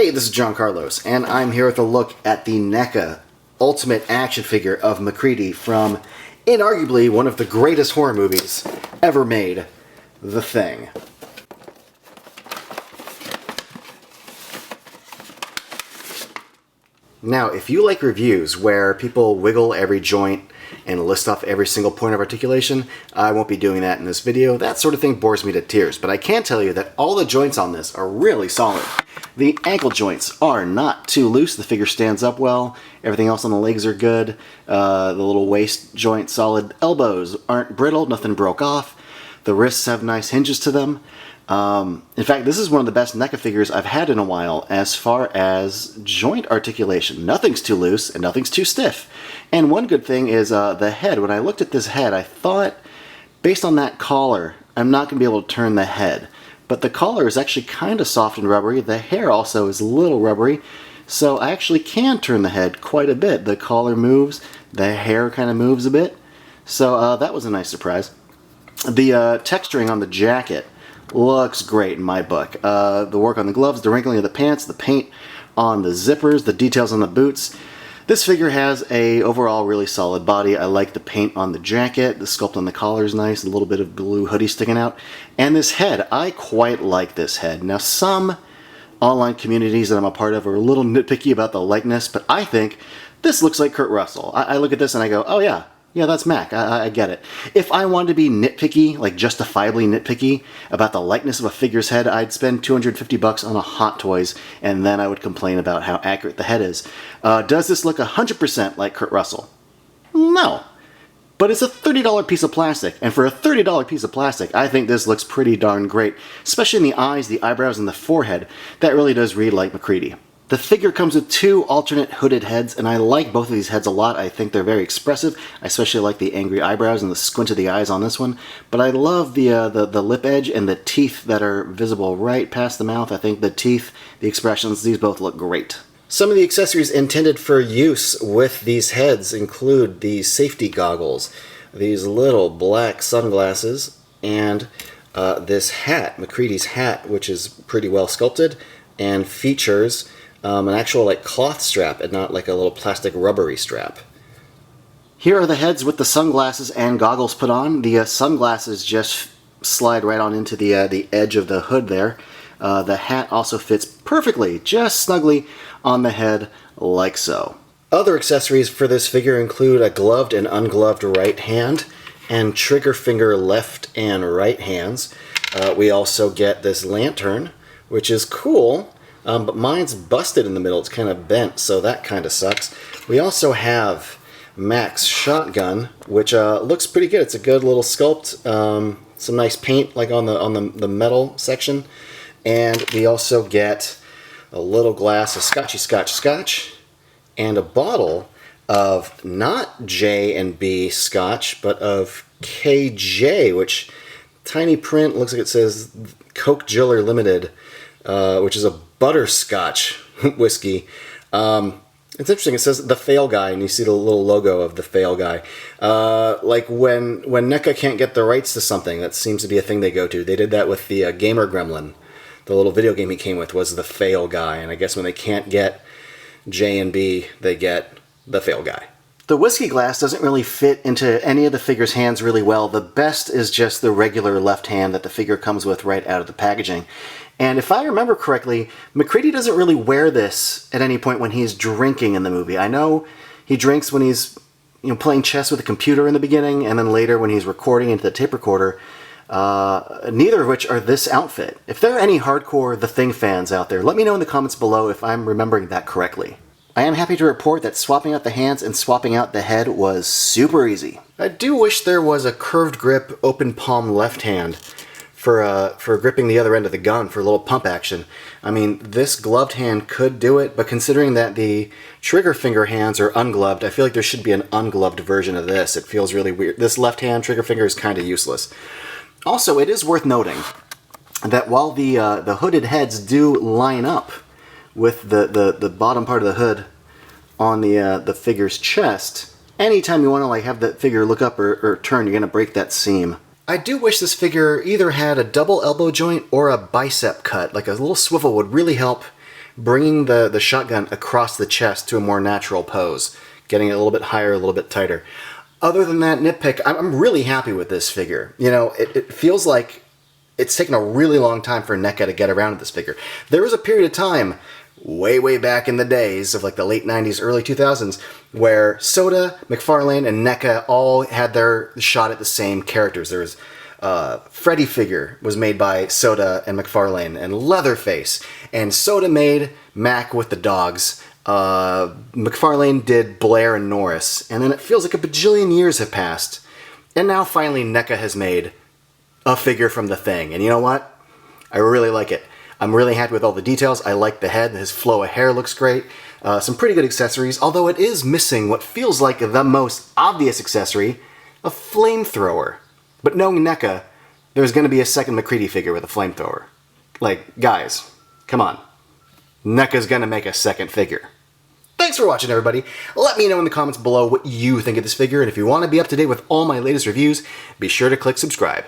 Hey, this is John Carlos, and I'm here with a look at the NECA Ultimate action figure of MacReady from inarguably one of the greatest horror movies ever made, The Thing. Now, if you like reviews where people wiggle every joint and list off every single point of articulation, I won't be doing that in this video. That sort of thing bores me to tears, but I can tell you that all the joints on this are really solid. The ankle joints are not too loose, the figure stands up well, everything else on the legs are good, the little waist joint solid, elbows aren't brittle, nothing broke off, the wrists have nice hinges to them. In fact, this is one of the best NECA figures I've had in a while as far as joint articulation. Nothing's too loose and nothing's too stiff. And one good thing is the head. When I looked at this head, I thought, based on that collar, I'm not going to be able to turn the head. But the collar is actually kind of soft and rubbery. The hair also is a little rubbery. So I actually can turn the head quite a bit. The collar moves, the hair kind of moves a bit. So that was a nice surprise. The texturing on the jacket looks great in my book. The work on the gloves, the wrinkling of the pants, the paint on the zippers, the details on the boots. This figure has a overall really solid body. I like the paint on the jacket, the sculpt on the collar is nice, a little bit of blue hoodie sticking out. And this head, I quite like this head. Now some online communities that I'm a part of are a little nitpicky about the likeness, but I think this looks like Kurt Russell. I look at this and I go, oh yeah, that's Mac. I get it. If I wanted to be nitpicky, like justifiably nitpicky, about the likeness of a figure's head, I'd spend $250 on a Hot Toys, and then I would complain about how accurate the head is. Does this look 100% like Kurt Russell? No. But it's a $30 piece of plastic, and for a $30 piece of plastic, I think this looks pretty darn great. Especially in the eyes, the eyebrows, and the forehead. That really does read like MacReady. The figure comes with two alternate hooded heads, and I like both of these heads a lot. I think they're very expressive. I especially like the angry eyebrows and the squint of the eyes on this one. But I love the lip edge and the teeth that are visible right past the mouth. I think the teeth, the expressions, these both look great. Some of the accessories intended for use with these heads include these safety goggles, these little black sunglasses, and this hat, MacReady's hat, which is pretty well sculpted and features an actual like cloth strap and not like a little plastic rubbery strap. Here are the heads with the sunglasses and goggles put on. The sunglasses just slide right on into the edge of the hood there. The hat also fits perfectly, just snugly on the head like so. Other accessories for this figure include a gloved and ungloved right hand and trigger finger left and right hands. We also get this lantern, which is cool. But mine's busted in the middle. It's kind of bent, so that kind of sucks. We also have Mac's shotgun, which looks pretty good. It's a good little sculpt. Some nice paint, like on the metal section. And we also get a little glass of scotch, and a bottle of not J and B scotch, but of KJ, which tiny print looks like it says Coke Giller Limited, which is a butterscotch whiskey. It's interesting, it says the fail guy, and you see the little logo of the fail guy. Like when NECA can't get the rights to something, that seems to be a thing they go to. They did that with the Gamer Gremlin. The little video game he came with was the fail guy, and I guess when they can't get J and B, they get the fail guy. The whiskey glass doesn't really fit into any of the figure's hands really well. The best is just the regular left hand that the figure comes with right out of the packaging. And if I remember correctly, MacReady doesn't really wear this at any point when he's drinking in the movie. I know he drinks when he's playing chess with a computer in the beginning, and then later when he's recording into the tape recorder, neither of which are this outfit. If there are any hardcore The Thing fans out there, let me know in the comments below if I'm remembering that correctly. I am happy to report that swapping out the hands and swapping out the head was super easy. I do wish there was a curved grip, open palm left hand for gripping the other end of the gun for a little pump action. I mean, this gloved hand could do it, but considering that the trigger finger hands are ungloved, I feel like there should be an ungloved version of this. It feels really weird. This left hand trigger finger is kind of useless. Also, it is worth noting that while the hooded heads do line up with the bottom part of the hood on the figure's chest, anytime you want to like have the figure look up or turn, you're going to break that seam. I do wish this figure either had a double elbow joint or a bicep cut. Like a little swivel would really help bringing the shotgun across the chest to a more natural pose, getting it a little bit higher, a little bit tighter. Other than that nitpick, I'm really happy with this figure. You know, it feels like it's taken a really long time for NECA to get around to this figure. There was a period of time, way back in the days of like the late 90s, early 2000s, where Soda, McFarlane, and NECA all had their shot at the same characters. There was Freddy figure was made by Soda and McFarlane, and Leatherface. And Soda made Mac with the dogs. McFarlane did Blair and Norris. And then it feels like a bajillion years have passed. And now finally NECA has made a figure from The Thing. And you know what? I really like it. I'm really happy with all the details. I like the head. His flow of hair looks great. Some pretty good accessories, although it is missing what feels like the most obvious accessory, a flamethrower. But knowing NECA, there's going to be a second MacReady figure with a flamethrower. Like, guys, come on. NECA's going to make a second figure. Thanks for watching, everybody. Let me know in the comments below what you think of this figure, and if you want to be up to date with all my latest reviews, be sure to click subscribe.